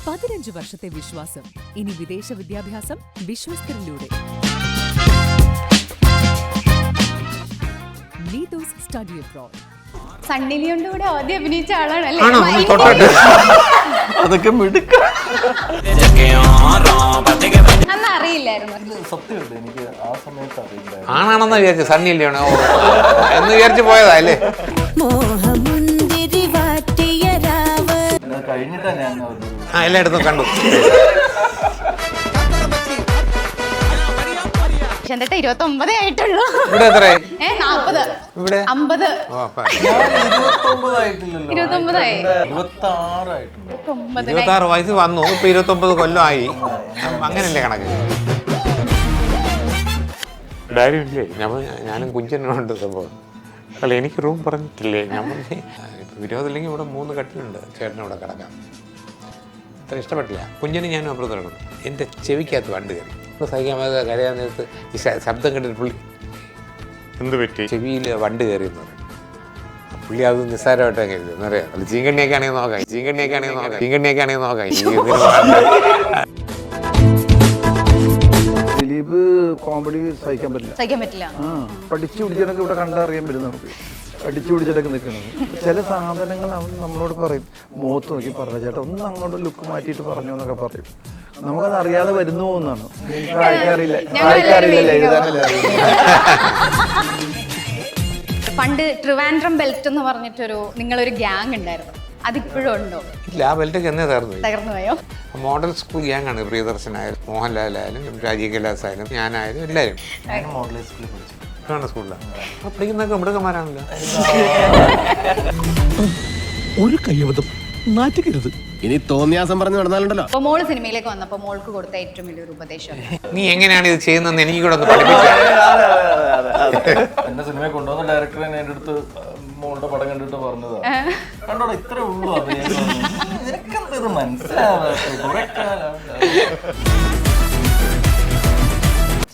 15 വർഷത്തെ വിശ്വാസം. ഇനി വിദേശ വിദ്യാഭ്യാസം വിശ്വസ്തരിലൂടെ. Neethu's study abroad. സണ്ണി ലിയോന്റെ കൂടെ ആദ്യം അഭിനയിച്ച ആളാണല്ലേ? അതൊക്കെ അന്ന് അറിയില്ലായിരുന്നു. സത്യമുണ്ട്, എനിക്ക് ആ സമയത്ത് അറിയില്ല. ആണാണെന്ന് വിചാരിച്ചു, സണ്ണി ലിയോൺ എന്ന് വിചാരിച്ചു പോയതാ അല്ലേ? കഴിഞ്ഞിട്ടാ ഞാൻ എല്ലായിടത്തും കണ്ടു. എന്നിട്ട് 29 ആയിട്ടുള്ളൂ. ഇവിടെ എത്ര? 40. ഇവിടെ 50. 29 ആയിട്ടില്ലല്ലോ. 29 ആയി. 26 ആയിട്ടുണ്ട്. 26 വയസ്സ് വന്നു, ഇപ്പൊ 29 കൊല്ലമായി. അങ്ങനല്ലേ കണക്ക്? ഡയറി ഇല്ലേ? ഞാനും കുഞ്ചനുണ്ട് സംഭവം. അല്ല, എനിക്ക് റൂം പറഞ്ഞിട്ടില്ലേ? നമ്മൾ വിരോധമില്ലെങ്കിൽ ഇവിടെ 3 കട്ടിലുണ്ട്, ചേട്ടന് ഇവിടെ കിടക്കാം. അത്ര ഇഷ്ടപ്പെട്ടില്ല. കുഞ്ഞിന് ഞാനും അപ്പുറത്ത് കിടക്കുന്നു. എൻ്റെ ചെവിക്കകത്ത് വണ്ട് കയറി. ഇപ്പോൾ സഹിക്കാൻ പറ്റാതെ കരയാൻ നേരത്ത് ഈ ശബ്ദം കേട്ടിട്ട് പുള്ളി എന്ത് പറ്റി, ചെവിയിൽ വണ്ട് കയറിയെന്ന് പറയും. പുള്ളി അത് നിസ്സാരമായിട്ടാണ് കരുതി എന്നറിയാം. അല്ല, ചീങ്കണ്ണിയൊക്കെ ആണെങ്കിൽ നോക്കാം, ദിലീപ് കോമഡി സഹിക്കാൻ പറ്റില്ല. പഠിച്ചു പിടിച്ചിട്ടൊക്കെ ഇവിടെ കണ്ടറിയാൻ പറ്റും നമുക്ക്. പഠിച്ചു പിടിച്ചിട്ടൊക്കെ നിൽക്കുന്നത് ചില സാധനങ്ങൾ അവൻ നമ്മളോട് പറയും, മുഖത്ത് നോക്കി പറഞ്ഞു, ചേട്ടാ ഒന്ന് അങ്ങോട്ട് ലുക്ക് മാറ്റിയിട്ട് പറഞ്ഞു എന്നൊക്കെ പറയും. നമുക്കത് അറിയാതെ വരുന്നു പോകുന്നതാണ്. വായിക്കാറില്ല, എഴുതാനല്ല. പണ്ട് ട്രിവാൻഡ്രം ബെൽറ്റ് എന്ന് പറഞ്ഞിട്ടൊരു നിങ്ങളൊരു ഗ്യാങ് ഉണ്ടായിരുന്നു, അതിപ്പോഴും ഉണ്ടോ? ഇല്ല, ആ ബെൽറ്റൊക്കെ എന്നേ തകർന്നു പോയോ? മോഡൽ സ്കൂൾ ഗ്യാങ്ങാണ്. പ്രിയദർശനായാലും മോഹൻലാലായാലും രാജീവ് കൈലാസ് ആയാലും ഞാനായാലും എല്ലാവരും മോഡൽ സ്കൂളിൽ പഠിച്ചു. സ്കൂളിലാണ് പഠിക്കുന്നൊക്കെ മൃഗന്മാരാണല്ലോ. ഒരു കയ്യബദ്ധം നാറ്റിക്കരുത്. ഇനി തോന്നിയാസം പറഞ്ഞു നടന്നാലുണ്ടല്ലോ. അപ്പൊ മോള് സിനിമയിലേക്ക് വന്നപ്പോ മോൾക്ക് കൊടുത്ത ഏറ്റവും വലിയൊരു ഉപദേശം, നീ എങ്ങനെയാണ് ഇത് ചെയ്യുന്നതെന്ന് എനിക്ക് കൂടെ ഒന്ന് പഠിപ്പിച്ചു. എന്നെ സിനിമയിൽ കൊണ്ടുവന്ന ഡയറക്ടർ തന്നെ എൻ്റെ അടുത്ത് മോളുടെ പടം കണ്ടിട്ട് പറഞ്ഞതാ, കണ്ടോടാ ഇത്രേ ഉള്ളൂ നിനക്കെന്തത്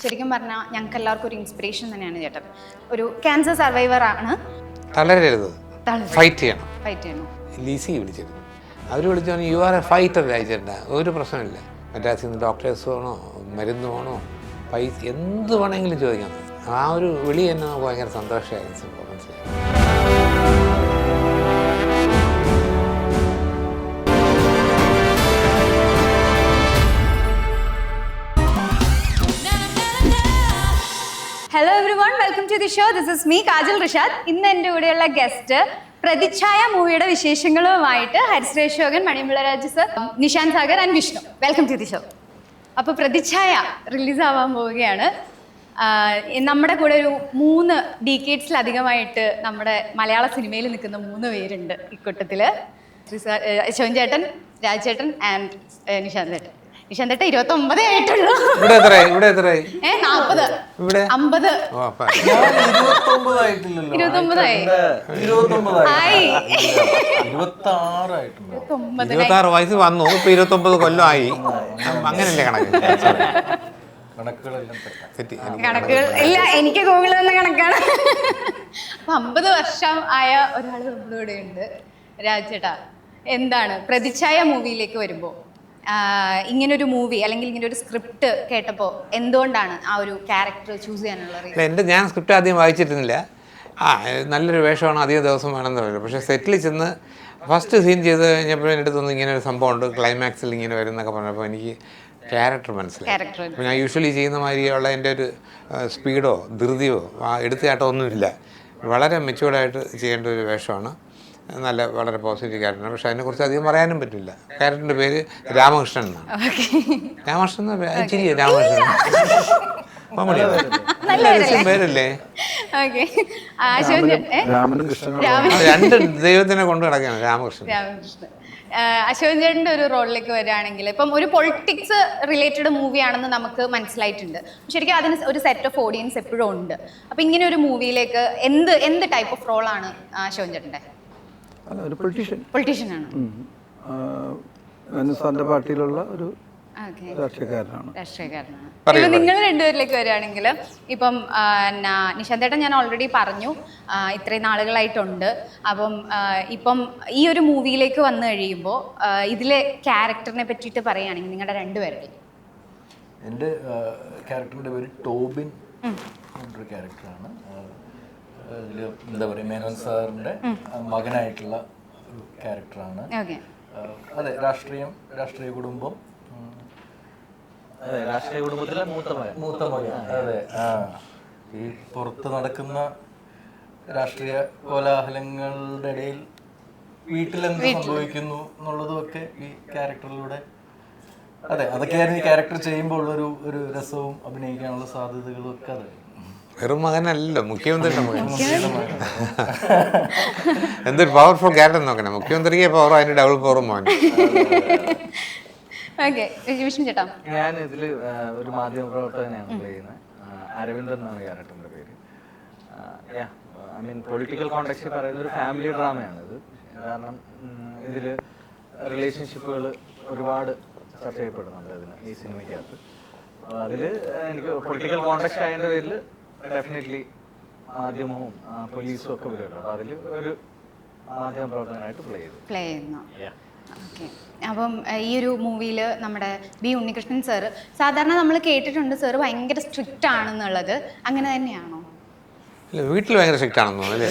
ശരിക്കും പറഞ്ഞാൽ ഞങ്ങൾക്ക് എല്ലാവർക്കും ഒരു ഇൻസ്പിറേഷൻ തന്നെയാണ് ചേട്ടൻ. ഒരു ക്യാൻസർ സർവൈവർ ആണ്. തളരരുത്, ഫൈറ്റ് ചെയ്യണം. ലീസി വിളിച്ചിരുന്നു, അവർ വിളിച്ചു, യു ആർ എ ഫൈറ്റർ രാജേട്ട, ഒരു പ്രശ്നമില്ല. മദ്രാസിൽ നിന്ന് ഡോക്ടേഴ്സ് വേണോ, മരുന്ന് വേണോ, പൈസ എന്ത് വേണമെങ്കിലും ചോദിക്കാം. ആ ഒരു വിളി തന്നെ നമുക്ക് ഭയങ്കര സന്തോഷമായിരുന്നു. സംഭവം മനസ്സിലായി. Hello everyone, welcome to the show. This is me Kajal Rishad. ഇന്ന് എൻ്റെ കൂടെയുള്ള ഗസ്റ്റ് പ്രതിച്ഛായ മൂവിയുടെ വിശേഷങ്ങളുമായിട്ട് Harisree Asokan, Manimularaj sir, Nishanth Sagar and Vishnu. Welcome to the show. അപ്പോൾ പ്രതിച്ഛായ റിലീസാവാൻ പോവുകയാണ്. നമ്മുടെ കൂടെ ഒരു 3 ഡീക്കേഡ്സിലധികമായിട്ട് നമ്മുടെ മലയാള സിനിമയിൽ നിൽക്കുന്ന 3 പേരുണ്ട് ഇക്കൂട്ടത്തിൽ. അശോകൻ ചേട്ടൻ, രാജ് ചേട്ടൻ ആൻഡ് നിഷാന്ത് ചേട്ടൻ. നിഷാന്ത് ചേട്ടൻ 29 ആയിട്ടുള്ളൂ. ഇവിടെ എത്രയായി? 40. ഇവിടെ 50. 29 ആയിട്ടില്ലല്ലോ. 29 ആയി. 26 വയസ്സ് വന്നു, ഇപ്പൊ 29 കൊല്ലമായി. അങ്ങനല്ലേ കണക്ക്? കണക്കുകൾ ഇല്ല, എനിക്ക് ഗൂഗിളിൽ നിന്ന് കണക്കാണ്. അപ്പൊ 50 വർഷം ആയ ഒരാൾ നമ്മുടെ കൂടെ ഉണ്ട്. രാജേട്ടാ, എന്താണ് പ്രതിച്ഛായ മൂവിയിലേക്ക് വരുമ്പോൾ ഇങ്ങനൊരു മൂവി അല്ലെങ്കിൽ ഇങ്ങനൊരു സ്ക്രിപ്റ്റ് കേട്ടപ്പോൾ എന്തുകൊണ്ടാണ് ആ ഒരു ക്യാരക്ടർ ചൂസ് ചെയ്യാനുള്ള റീസൺ? ഞാൻ സ്ക്രിപ്റ്റ് ആദ്യം വായിച്ചിരുന്നില്ല. നല്ലൊരു വേഷമാണ്, അധികം ദിവസം വേണമെന്ന് പറയുന്നത്. പക്ഷേ സെറ്റിൽ ചെന്ന് ഫസ്റ്റ് സീൻ ചെയ്ത് കഴിഞ്ഞപ്പോൾ എൻ്റെ അടുത്തൊന്നും ഇങ്ങനെ ഒരു സംഭവമുണ്ട്, ക്ലൈമാക്സിൽ ഇങ്ങനെ വരുന്നൊക്കെ പറഞ്ഞപ്പോൾ എനിക്ക് ക്യാരക്ടർ മനസ്സിലായി. അപ്പോൾ ഞാൻ യൂഷ്വലി ചെയ്യുന്ന മാതിരിയുള്ള എൻ്റെ ഒരു സ്പീഡോ ധൃതിയോ എടുത്തുചാട്ടമോ ഒന്നുമില്ല. വളരെ മെച്യൂർഡായിട്ട് ചെയ്യേണ്ട ഒരു വേഷമാണ്. വളരെ പോസിറ്റീവ് ക്യാരക്ടറാണ്. പക്ഷെ അതിനെക്കുറിച്ച് അധികം പറയാനും പറ്റില്ല. ക്യാരക്ടറിൻ്റെ പേര് രാമകൃഷ്ണൻ എന്നാണ്. രാമകൃഷ്ണൻ ചിരിയ രാമകൃഷ്ണൻ പേരല്ലേ? രണ്ട് ദൈവത്തിനെ കൊണ്ട് കിടക്കുകയാണ് രാമകൃഷ്ണൻ. അശോകൻ ചേട്ടൻ്റെ ഒരു റോളിലേക്ക് വരികയാണെങ്കിൽ ഇപ്പം ഒരു പൊളിറ്റിക്സ് റിലേറ്റഡ് മൂവിയാണെന്ന് നമുക്ക് മനസ്സിലായിട്ടുണ്ട്. ശരിക്കും അതിന് ഒരു സെറ്റ് ഓഫ് ഓഡിയൻസ് എപ്പോഴും ഉണ്ട്. അപ്പം ഇങ്ങനെ ഒരു മൂവിയിലേക്ക് എന്ത് ടൈപ്പ് ഓഫ് റോളാണ് അശോകൻ ചേട്ടൻ്റെ? ഒരു പൊളിറ്റീഷ്യനാണ്. പൊളിറ്റീഷ്യനാണ്. സാറിൻ്റെ പാർട്ടിയിലുള്ള ഒരു ഓക്കെ, രാഷ്ട്രീയക്കാരനാണ്. രാഷ്ട്രീയക്കാരനാണ്. പറയൂ, ഇപ്പം നിങ്ങൾ രണ്ടുപേരിലേക്ക് വരികയാണെങ്കിൽ ഇപ്പം നിശാന്തേട്ടൻ ഞാൻ ഓൾറെഡി പറഞ്ഞു ഇത്രയും നാളുകളായിട്ടുണ്ട്. അപ്പം ഇപ്പം ഈ ഒരു മൂവിയിലേക്ക് വന്നു കഴിയുമ്പോൾ ഇതിലെ ക്യാരക്ടറിനെ പറ്റിയിട്ട് പറയുകയാണെങ്കിൽ നിങ്ങളുടെ രണ്ടുപേരുടെയും. എൻ്റെ ക്യാരക്ടറിൻ്റെ പേര് ടോബിൻ എന്നൊരു ക്യാരക്ടറാണ്. ഇതിൽ എന്താ പറയുക, മേനോൻ സാറിൻ്റെ മകനായിട്ടുള്ള ഒരു ക്യാരക്ടറാണ്. ഓക്കെ, അതെ, രാഷ്ട്രീയ കുടുംബം, രാഷ്ട്രീയ കുടുംബത്തിലെ മൂത്ത മകൻ. അതെ. ഈ പുറത്ത് നടക്കുന്ന രാഷ്ട്രീയ കോലാഹലങ്ങളുടെ ഇടയിൽ വീട്ടിലെന്ത് സംഭവിക്കുന്നു എന്നുള്ളതുമൊക്കെ ഈ ക്യാരക്ടറിലൂടെ, അതെ, അതൊക്കെയായിരുന്നു ഈ ക്യാരക്ടർ ചെയ്യുമ്പോൾ ഉള്ളൊരു രസവും അഭിനയിക്കാനുള്ള സാധ്യതകളും ഒക്കെ. അതെ, വെറും മകനല്ലല്ലോ, മുഖ്യമന്ത്രിയുടെ മകൻ. എന്തൊരു പവർഫുൾ ക്യാരക്ടർ നോക്കണം. മുഖ്യമന്ത്രിക്ക് പവർ, അതിന് ഡബിൾ പവറും മോൻ. ഓക്കെ, വിഷ്ണു ചേട്ടാ. ഞാൻ ഇതിൽ ഒരു മാധ്യമ പ്രവർത്തകനെയാണ് ചെയ്യുന്നത്. അരവിന്ദൻ എന്നാണ് ക്യാരക്ടറിന്റെ പേര്. ഐ മീൻ പൊളിറ്റിക്കൽ കോണ്ടെക്സ്റ്റിൽ പറയുന്ന ഒരു ഫാമിലി ഡ്രാമയാണിത്. കാരണം ഇതിൽ റിലേഷൻഷിപ്പുകൾ ഒരുപാട് ചർച്ച ചെയ്യപ്പെടുന്നുണ്ട് ഈ സിനിമയ്ക്കകത്ത്. അപ്പോൾ അതിൽ എനിക്ക് പൊളിറ്റിക്കൽ കോണ്ടെക്സ്റ്റ് ആയതിൻ്റെ പേരിൽ ഡെഫിനറ്റ്ലി മാധ്യമവും പോലീസും ഒക്കെ വരുമല്ലോ. അപ്പോൾ അതിൽ ഒരു മാധ്യമ പ്രവർത്തകനായിട്ട് പ്ലേ ചെയ്യുന്നു. ഓക്കെ, അപ്പം ഈ ഒരു മൂവിയിൽ നമ്മുടെ ബി ഉണ്ണികൃഷ്ണൻ സാറ്, സാധാരണ നമ്മൾ കേട്ടിട്ടുണ്ട് സാറ് ഭയങ്കര സ്ട്രിക്റ്റ് ആണെന്നുള്ളത്, അങ്ങനെ തന്നെയാണോ? ഇല്ല, വീട്ടിൽ ഭയങ്കര സ്ട്രിക്റ്റ് ആണെന്ന് തോന്നുന്നു അല്ലേ?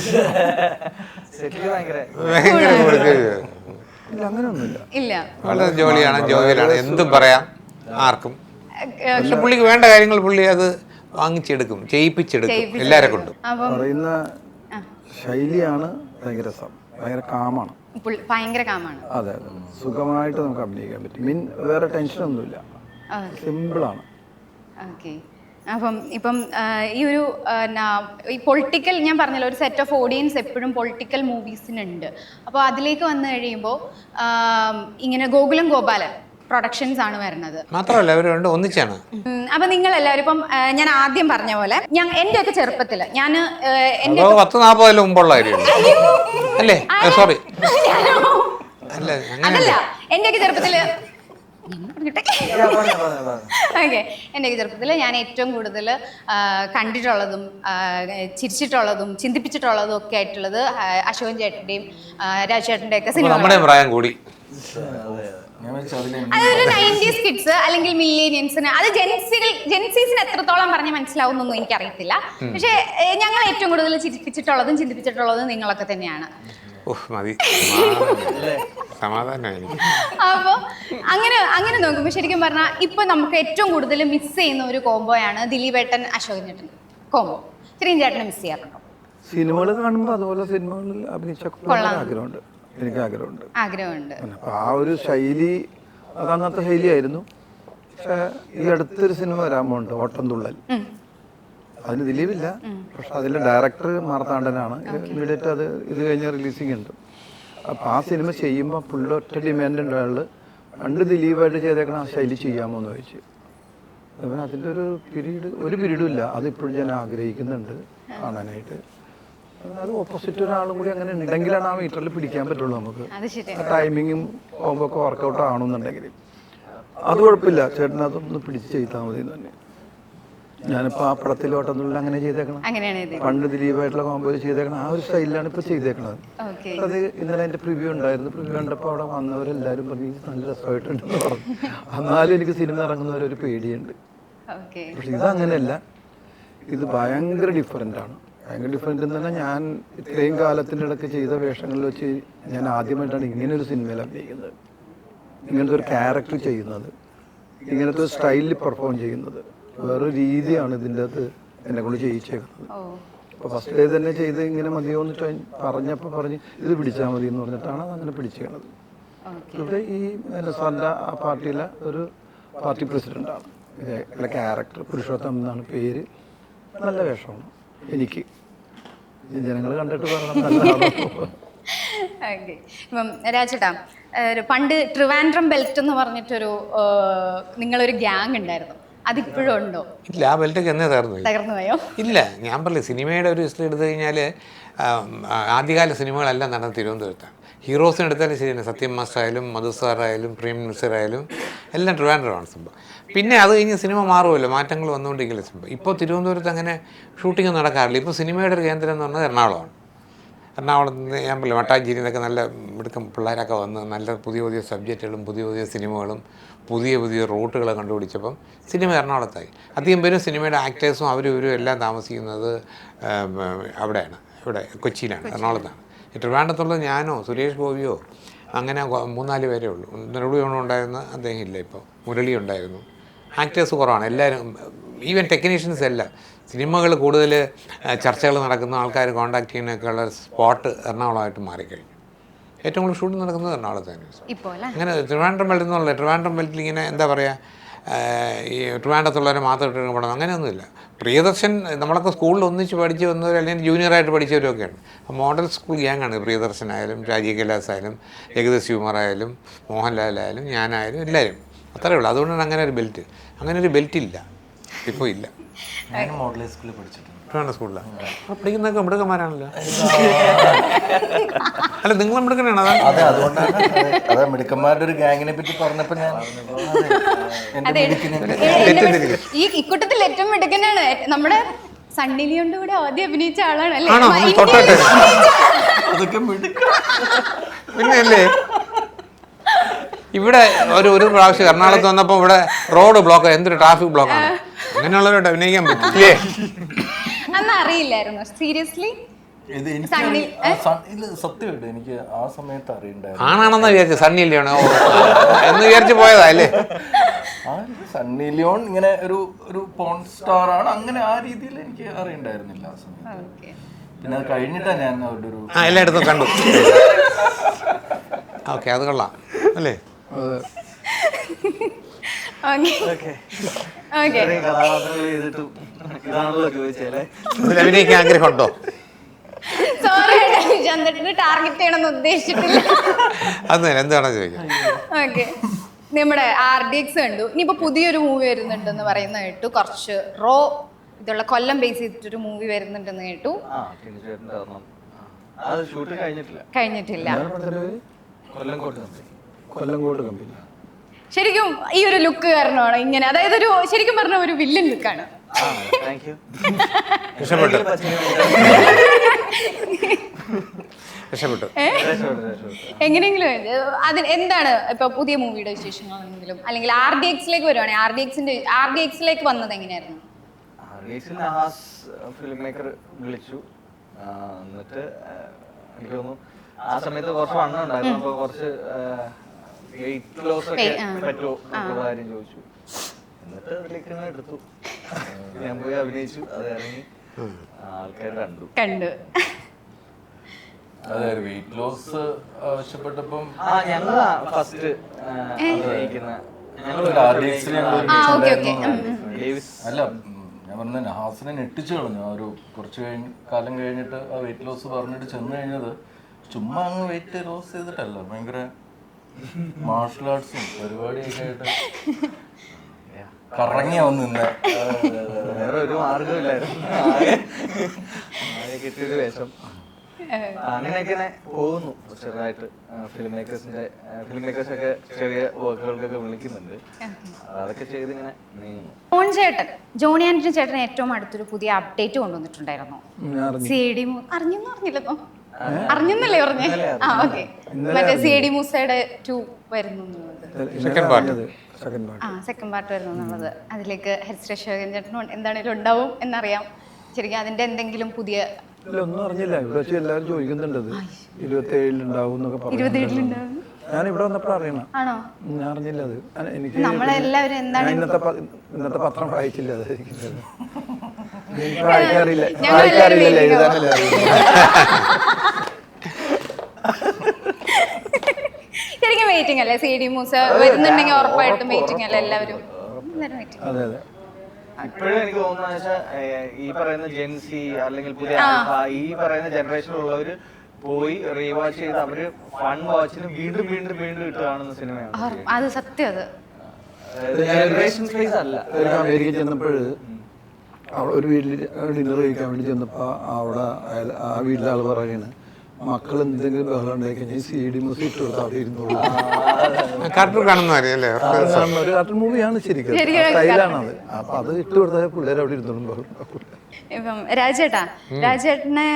സെറ്റിൽ ഭയങ്കര ഇല്ല, അങ്ങനെയൊന്നുമില്ല. ഇല്ല, വളരെ ജോലിയാണ്, എന്തും പറയാം ആർക്കും. പക്ഷെ പുള്ളിക്ക് വേണ്ട കാര്യങ്ങൾ പുള്ളി അത് വാങ്ങിച്ചെടുക്കും, ചെയ്യിപ്പിച്ചെടുക്കും എല്ലാരെ കൊണ്ടും. പറയുന്ന ശൈലിയാണ് ഭയങ്കര രസം, ഭയങ്കര കാമാണ്. ഭയങ്കര കാമാണ്. അതെ, സുഖമായിട്ട് നമുക്ക് അഭിനയിക്കാൻ പറ്റും. വേറെ ടെൻഷനൊന്നുമില്ല, സിമ്പിളാണ്. ഓക്കെ, അപ്പം ഇപ്പം ഈ ഒരു ഈ പൊളിറ്റിക്കൽ, ഞാൻ പറഞ്ഞല്ലോ ഒരു സെറ്റ് ഓഫ് ഓഡിയൻസ് എപ്പോഴും പൊളിറ്റിക്കൽ മൂവീസിനുണ്ട്. അപ്പോൾ അതിലേക്ക് വന്നു കഴിയുമ്പോൾ ഇങ്ങനെ ഗോകുലം ഗോപാലൻ പ്രൊഡക്ഷൻസ് ആണ് വരുന്നത്. മാത്രമല്ല അവർ രണ്ട് ഒന്നിച്ചാണ്. അപ്പൊ നിങ്ങൾ എല്ലാവരും ഇപ്പം ഞാൻ ആദ്യം പറഞ്ഞ പോലെ എൻ്റെ ഒക്കെ ചെറുപ്പത്തിൽ ഞാൻ 10-40 മുമ്പുള്ള കാര്യമാണ് അല്ലേ? സോറി, അതല്ല, എൻ്റെ ഒക്കെ ചെറുപ്പത്തില് ഓക്കെ, എൻ്റെ ചെറുപ്പത്തിൽ ഞാൻ ഏറ്റവും കൂടുതൽ കണ്ടിട്ടുള്ളതും ചിരിച്ചിട്ടുള്ളതും ചിന്തിപ്പിച്ചിട്ടുള്ളതും ഒക്കെ ആയിട്ടുള്ളത് അശോകൻ ചേട്ടൻ്റെയും രാജുചേട്ടൻ്റെ ഒക്കെ സിനിമ. നമ്മുടെ പ്രായം കൂടി അതൊരു 90s കിഡ്സ് അല്ലെങ്കിൽ മില്ലേനിയൻസിന്, അത് ജെൻസീസിന് എത്രത്തോളം പറഞ്ഞ് മനസ്സിലാവുന്നൊന്നും എനിക്കറിയത്തില്ല. പക്ഷെ ഞങ്ങൾ ഏറ്റവും കൂടുതൽ ചിരിപ്പിച്ചിട്ടുള്ളതും ചിന്തിപ്പിച്ചിട്ടുള്ളതും നിങ്ങളൊക്കെ തന്നെയാണ്. മതി, സമാധാനമായി. അപ്പോൾ അങ്ങനെ നോക്കുമ്പോൾ ശരിക്കും പറഞ്ഞാൽ ഇപ്പൊ നമുക്ക് ഏറ്റവും കൂടുതൽ മിസ് ചെയ്യുന്ന ഒരു കോംബോയാണ് ദിലീപേട്ടൻ അശോകൻ ചേട്ടൻ കോംബോ. ഇത്രയും ചേട്ടനെ മിസ് ചെയ്യാറുണ്ടോ? സിനിമകൾ കാണുമ്പോൾ അതുപോലെ സിനിമകളിൽ അഭിനയിച്ചൊക്കെ ആഗ്രഹമുണ്ട്, എനിക്ക് ആഗ്രഹമുണ്ട്. അപ്പോൾ ആ ഒരു ശൈലി അത് അന്നത്തെ ശൈലിയായിരുന്നു. പക്ഷെ ഈ അടുത്തൊരു സിനിമ വരാൻ പോകുന്നുണ്ട്, ഓട്ടംതുള്ളൽ. അതിന് ദിലീപില്ല, പക്ഷെ അതിലെ ഡയറക്ടർ മാർത്താണ്ഡനാണ്. ഇമ്മീഡിയറ്റ് അത് ഇത് കഴിഞ്ഞ് റിലീസിങ് ഉണ്ട്. അപ്പോൾ ആ സിനിമ ചെയ്യുമ്പോൾ പുള്ളി ഒറ്റ ഡിമാൻഡ് ഉണ്ട്, അയാൾ പണ്ട് ദിലീപായിട്ട് ചെയ്തേക്കണ ആ ശൈലി ചെയ്യാമോ എന്ന് ചോദിച്ചു. അപ്പം അതിൻ്റെ ഒരു പീരീഡും ഇല്ല, അതിപ്പോഴും ഞാൻ ആഗ്രഹിക്കുന്നുണ്ട് കാണാനായിട്ട്. അത് ഓപ്പോസിറ്റ് ഒരാളും കൂടി അങ്ങനെ ഉണ്ടെങ്കിലാണ് ആ മീറ്ററിൽ പിടിക്കാൻ പറ്റുള്ളൂ നമുക്ക്. ടൈമിങ്ങും ഒക്കെ വർക്കൗട്ട് ആണെന്നുണ്ടെങ്കിൽ അത് കുഴപ്പമില്ല, ചേട്ടൻ അതൊന്ന് പിടിച്ച് ചെയ്താൽ മതി എന്ന് തന്നെ. ഞാനിപ്പോൾ ആ പടത്തിലോട്ടൊന്നുള്ള അങ്ങനെ ചെയ്തേക്കണം, പണ്ട് ദിലീപായിട്ടുള്ള കോമ്പോ ചെയ്തേക്കണം, ആ ഒരു സ്റ്റൈലിലാണ് ഇപ്പോൾ ചെയ്തേക്കണത്. അത് ഇന്നലെ എൻ്റെ പ്രിവ്യൂ ഉണ്ടായിരുന്നു. പ്രിവ്യൂ കണ്ടപ്പോൾ അവിടെ വന്നവരെല്ലാവരും പറഞ്ഞു നല്ല രസമായിട്ടുണ്ടെന്ന് പറഞ്ഞു. എന്നാലും എനിക്ക് സിനിമ ഇറങ്ങുന്നവരൊരു പേടിയുണ്ട്. പക്ഷെ ഇതങ്ങനെയല്ല, ഇത് ഭയങ്കര ഡിഫറെൻ്റാണ്. ഭയങ്കര ഡിഫറെൻ്റ് എന്ന് പറഞ്ഞാൽ ഞാൻ ഇത്രയും കാലത്തിൻ്റെ ഇടയ്ക്ക് ചെയ്ത വേഷങ്ങളിൽ വെച്ച് ഞാൻ ആദ്യമായിട്ടാണ് ഇങ്ങനെ ഒരു സിനിമയിൽ അഭിനയിക്കുന്നത്, ഇങ്ങനത്തെ ഒരു ക്യാരക്ടർ ചെയ്യുന്നത്, ഇങ്ങനത്തെ ഒരു സ്റ്റൈലിൽ പെർഫോം ചെയ്യുന്നത്. വേറൊരു രീതിയാണ് ഇതിൻ്റെ അകത്ത് എന്നെ കൊണ്ട് ചെയ്യിച്ചേക്കുന്നത്. അപ്പോൾ ഫസ്റ്റ് ഡേ തന്നെ ചെയ്ത് ഇങ്ങനെ മതിയോ എന്നിട്ട് പറഞ്ഞപ്പോൾ പറഞ്ഞ് ഇത് പിടിച്ചാൽ മതി എന്ന് പറഞ്ഞിട്ടാണ് അതങ്ങനെ പിടിച്ചേക്കണത്. ഇവിടെ ഈ സാറിൻ്റെ ആ പാർട്ടിയിലെ ഒരു പാർട്ടി പ്രസിഡൻ്റാണ്. ഇതിലെ ക്യാരക്ടർ പുരുഷോത്തം എന്നാണ് പേര്. നല്ല വേഷമാണ് എനിക്ക്, ജനങ്ങൾ കണ്ടിട്ട് പറയണം നല്ലതാണോ. ഇപ്പം രാജേട്ടാ, പണ്ട് ട്രിവാൻഡ്രം ബെൽറ്റ് എന്ന് പറഞ്ഞിട്ടൊരു നിങ്ങളൊരു ഗ്യാങ് ഉണ്ടായിരുന്നു, അതിപ്പോഴും ഉണ്ടോ? ഇല്ല, ആ ബെൽറ്റൊക്കെ എന്നേ തകർന്നു പോയോ? ഇല്ല, ഞാൻ പറഞ്ഞില്ല, സിനിമയുടെ ഒരു ഹിസ്റ്ററി എടുത്തു കഴിഞ്ഞാൽ ആദ്യകാല സിനിമകളെല്ലാം നടന്നത് തിരുവനന്തപുരത്താണ്. ഹീറോസിന് എടുത്താലും ശരിയാണ്, സത്യം മാസ്റ്റർ ആയാലും മധു സാറായാലും പ്രേം നസീറായാലും എല്ലാം ട്രിവാൻഡ്രമാണ് സംഭവം. പിന്നെ അത് കഴിഞ്ഞ് സിനിമ മാറുമല്ലോ, മാറ്റങ്ങൾ വന്നുകൊണ്ടിരിക്കില്ല സംഭവം. ഇപ്പോൾ തിരുവനന്തപുരത്ത് അങ്ങനെ ഷൂട്ടിംഗ് നടക്കാറില്ല. ഇപ്പോൾ സിനിമയുടെ ഒരു കേന്ദ്രം എന്ന് പറഞ്ഞാൽ എറണാകുളമാണ്. എറണാകുളത്ത് നിന്ന് ഞാൻ പറയില്ല, മട്ടാഞ്ചേരി എന്നൊക്കെ നല്ല മിടുക്കം പിള്ളേരൊക്കെ വന്ന് നല്ല പുതിയ പുതിയ സബ്ജക്റ്റുകളും പുതിയ പുതിയ സിനിമകളും പുതിയ പുതിയ റൂട്ടുകൾ കണ്ടുപിടിച്ചപ്പം സിനിമ എറണാകുളത്തായി. അധികം പേരും സിനിമയുടെ ആക്ടേഴ്സും അവരും ഇവരും എല്ലാം താമസിക്കുന്നത് അവിടെയാണ്, ഇവിടെ കൊച്ചിയിലാണ്, എറണാകുളത്താണ്. ട്രിവാൻഡ്രത്തുള്ളത് ഞാനോ സുരേഷ് ഗോപിയോ അങ്ങനെ 3-4 പേരേ ഉള്ളൂ. നെടുവിയോണം ഉണ്ടായിരുന്ന അദ്ദേഹം ഇല്ല, ഇപ്പോൾ മുരളി ഉണ്ടായിരുന്നു. ആക്ടേഴ്സ് കുറവാണ് എല്ലാവരും, ഈവൻ ടെക്നീഷ്യൻസ് എല്ലാം. സിനിമകൾ കൂടുതൽ ചർച്ചകൾ നടക്കുന്ന ആൾക്കാർ കോൺടാക്ട് ചെയ്യുന്നൊക്കെയുള്ള സ്പോട്ട് എറണാകുളമായിട്ട് മാറിക്കഴിഞ്ഞു. ഏറ്റവും കൂടുതൽ ഷൂട്ടിംഗ് നടക്കുന്നത് എറണാകുളത്ത് തന്നെ. അങ്ങനെ ട്രിവാൻഡ്രം ബെൽറ്റ് എന്നുള്ള ട്രിവാൻഡ്രം ബെൽറ്റിൽ ഇങ്ങനെ എന്താ പറയുക, ഈ ട്രിവാൻഡ്രത്തുള്ളവരെ മാത്രം ഇട്ട് പടം അങ്ങനെയൊന്നുമില്ല. പ്രിയദർശൻ നമ്മളൊക്കെ സ്കൂളിൽ ഒന്നിച്ച് പഠിച്ച് വന്നവർ അല്ലെങ്കിൽ ജൂനിയറായിട്ട് പഠിച്ചവരൊക്കെയാണ്. മോഡൽ സ്കൂൾ ഗ്യാങ്ങാണ്. പ്രിയദർശനായാലും രാജീവ് കൈലാസ് ആയാലും ജഗദീഷ് ശിവകുമാറായാലും മോഹൻലാലായാലും ഞാനായാലും എല്ലാവരും അത്രയേ ഉള്ളൂ. അതുകൊണ്ടാണ് അങ്ങനെ ഒരു ബെൽറ്റ്. അങ്ങനെ ഒരു ബെൽറ്റ് ഇല്ല, ഇപ്പോൾ ഇല്ല. ഞാൻ മോഡൽ സ്കൂളിൽ പഠിച്ചിട്ടുണ്ട്. ട്രിവാൻഡ്രം സ്കൂളിലാണ് പഠിക്കുന്നതൊക്കെ മിടുക്കന്മാരാണല്ലോ. അല്ല നിങ്ങൾ മിടുക്കനാണ്. അതെ, അതുകൊണ്ടാണ് അതെ മിടുക്കന്മാരുടെ ഒരു ഗ്യാങ്ങിനെ പറ്റി പറഞ്ഞപ്പോൾ ഞാൻ ഈ ഇക്കൂട്ടത്തിൽ ഏറ്റവും മിടുക്കനാണ് നമ്മുടെ സണ്ണി ലിയോന്റെ കൂടെ ആദ്യം അഭിനയിച്ച ആളാണ് അല്ലേ? ആണോ? തൊട്ടോട്ടെ. അതൊക്കെ മിടുക്ക. പിന്നെ അല്ലേ ഇവിടെ ഒരു പ്രാവശ്യം എറണാകുളത്ത് വന്നപ്പോൾ ഇവിടെ റോഡ് ബ്ലോക്ക്, എന്തൊരു ട്രാഫിക് ബ്ലോക്കാണ്. അങ്ങനെയുള്ളവരോട് അഭിനയിക്കാൻ പറ്റില്ലേ? അന്ന് അറിയില്ലായിരുന്നു സീരിയസ്ലി. സത്യമായിട്ട് എനിക്ക് ആ സമയത്ത് അറിയണ്ടായിരുന്നു. ആണാണെന്ന് വിചാരിച്ചു സണ്ണി ലിയോണോ എന്ന് വിചാരിച്ചു പോയതാ അല്ലേ? സണ്ണി ലിയോൺ ഇങ്ങനെ ഒരു പോൺ സ്റ്റാർ ആണ്, അങ്ങനെ ആ രീതിയിൽ എനിക്ക് അറിയണ്ടായിരുന്നില്ല ആ സമയത്ത്. പിന്നെ അത് കഴിഞ്ഞിട്ടാണ് ഞാൻ അവരുടെ ഒരു എല്ലായിടത്തും കണ്ടു. ഓക്കെ, അത് കൊള്ളാം അല്ലേ? അഭിനയിക്കാൻ ആഗ്രഹമുണ്ടോ? ടാർഗറ്റ് ചെയ്യണമെന്ന് ഉദ്ദേശിച്ചിട്ടില്ല. അത് എന്താണോ ചോദിക്കാം. ഓക്കെ, നമ്മുടെ RDX കണ്ടു. ഇനിയിപ്പോ പുതിയൊരു മൂവി വരുന്നുണ്ടെന്ന് പറയുന്ന കേട്ടു. കുറച്ച് റോ ഇതുള്ള കൊല്ലം ബേസ് ചെയ്തിട്ടൊരു മൂവി വരുന്നുണ്ടെന്ന് കേട്ടു. കഴിഞ്ഞിട്ടില്ല. കൊല്ലംകോട് കമ്പനി. ശരിക്കും ഈ ഒരു ലുക്ക് കാരണമാണ് ഇങ്ങനെ, അതായത് ഒരു ശരിക്കും പറഞ്ഞ ഒരു വില്ലൻ ലുക്കാണ്. എങ്ങനെയെങ്കിലും അതിന് എന്താണ് ഇപ്പൊ പുതിയ മൂവിയുടെ വിശേഷങ്ങളാണെങ്കിലും, അല്ലെങ്കിൽ RDX-ലേക്ക് വരുവാണെങ്കിൽ RDX-ലേക്ക് വന്നത് എങ്ങനെയായിരുന്നു? ഫിലിം മേക്കർ വിളിച്ചു. എന്നിട്ട് എനിക്ക് തോന്നുന്നു ആ സമയത്ത് കുറച്ച് വണ്ണം ഉണ്ടായിരുന്നു. അപ്പൊ കുറച്ച് വെയിറ്റ് ലോസ് ഒക്കെ പറ്റുമോ എന്നുള്ള കാര്യം ചോദിച്ചു. എന്നിട്ട് അതിലേക്ക് എടുത്തു. ഞാൻ പോയി അഭിനയിച്ചു. അത് ഇറങ്ങി ആൾക്കാർ കണ്ടു. അതെ, വെയിറ്റ് ലോസ് ആവശ്യപ്പെട്ടപ്പം ഞങ്ങളാ ഫസ്റ്റ് അഭിനയിക്കുന്ന. അല്ല, ഞാൻ പറഞ്ഞ നഹാസിനെ ഞെട്ടിച്ചു കളഞ്ഞു. ഒരു കുറച്ച് കാലം കഴിഞ്ഞിട്ട് ആ വെയിറ്റ് ലോസ് പറഞ്ഞിട്ട് ചെന്ന് കഴിഞ്ഞത് ചുമ്മാ അങ്ങ് വെയിറ്റ് ലോസ് ചെയ്തിട്ടല്ല, ഭയങ്കര മാർഷൽ ആർട്സും പരിപാടിയൊക്കെ ആയിട്ട് കറങ്ങിയാ വന്ന് നിന്നെ. വേറെ ഒരു മാർഗമില്ലായിരുന്നു. കിട്ടിയൊരു വേഷം. അങ്ങനെയൊക്കെ പോകുന്നു ചെറുതായിട്ട്. ഫിലിം മേക്കേഴ്സൊക്കെ ചെറിയ വർക്കുകൾക്കൊക്കെ വിളിക്കുന്നുണ്ട്. അതൊക്കെ ചെയ്ത് ഇങ്ങനെ നീങ്ങുന്നു. ജോണി ആന്റണി ചേട്ടൻ ഏറ്റവും അടുത്തൊരു പുതിയ അപ്ഡേറ്റ് കൊണ്ടുവന്നിട്ടുണ്ടായിരുന്നു. അറിഞ്ഞെന്നല്ലേ പറഞ്ഞേ? മറ്റേ CD മൂസയുടെ 2 വരുന്നു, സെക്കൻഡ് പാർട്ട് വരുന്നു എന്നുള്ളത്. അതിലേക്ക് ഹരിശ്രേഷ് ചേട്ടനും എന്താണേലും ഉണ്ടാവും എന്നറിയാം. ശരിക്കും അതിന്റെ എന്തെങ്കിലും പുതിയ ഒന്നും അറിഞ്ഞില്ല. ഇവിടെ വെച്ച് എല്ലാവരും ചോദിക്കുന്നുണ്ട് 27 ഉണ്ടാവും എന്നൊക്കെ പറഞ്ഞു. ഞാൻ ഇവിടെ വന്നപ്പോൾ അറിയണം. ഞാൻ അറിഞ്ഞില്ല അത്. എനിക്ക് ഇന്നത്തെ പത്രം വായിച്ചില്ല. അത് വായിക്കാറില്ല, എഴുതാനല്ല. ശരിക്കും വെയിറ്റിംഗ് അല്ലേ? CD മൂസ വരുന്നുണ്ടെങ്കിൽ ഉറപ്പായിട്ടും വെയിറ്റിംഗ് അല്ലേ എല്ലാവരും? അതെ അതെ. ഇപ്പോഴും എനിക്ക് തോന്നുന്ന ഈ പറയുന്ന ജെൻസി അല്ലെങ്കിൽ പുതിയ ഈ പറയുന്ന ജനറേഷനിലുള്ളവര് പോയി റീവാച്ച് ചെയ്ത് അവര് ഫൺ വാച്ചിന് വീണ്ടും വീണ്ടും വീണ്ടും ഇട്ട് കാണുന്ന സിനിമയാണ്. അത് സത്യം. അത് അമേരിക്ക ചെന്നപ്പോൾ അവിടെ ഒരു വീട്ടിൽ ഡിന്നർ കഴിക്കാൻ വേണ്ടി ചെന്നപ്പോൾ അവിടെ ആ വീട്ടിലെ ആൾ പറയുന്നത് മക്കൾ എന്തെങ്കിലും ബഹളം ഉണ്ടായി കഴിഞ്ഞാൽ CD മ്യൂസിക് ഇട്ട് കൊടുത്താൽ അവിടെ ഇരുന്നോളൂ. കാർട്ടൂൺ കാണുന്ന അറിയല്ലേ? ഒരു കാർട്ടൂൺ മൂവിയാണ് ശരിക്കും, സ്റ്റൈലാണത്. അപ്പം അത് ഇട്ട് കൊടുത്താൽ പിള്ളേർ അവിടെ ഇരുന്നോളും, ബഹളം ഉണ്ടാക്കൂല. ഇപ്പം രാജേട്ടനെ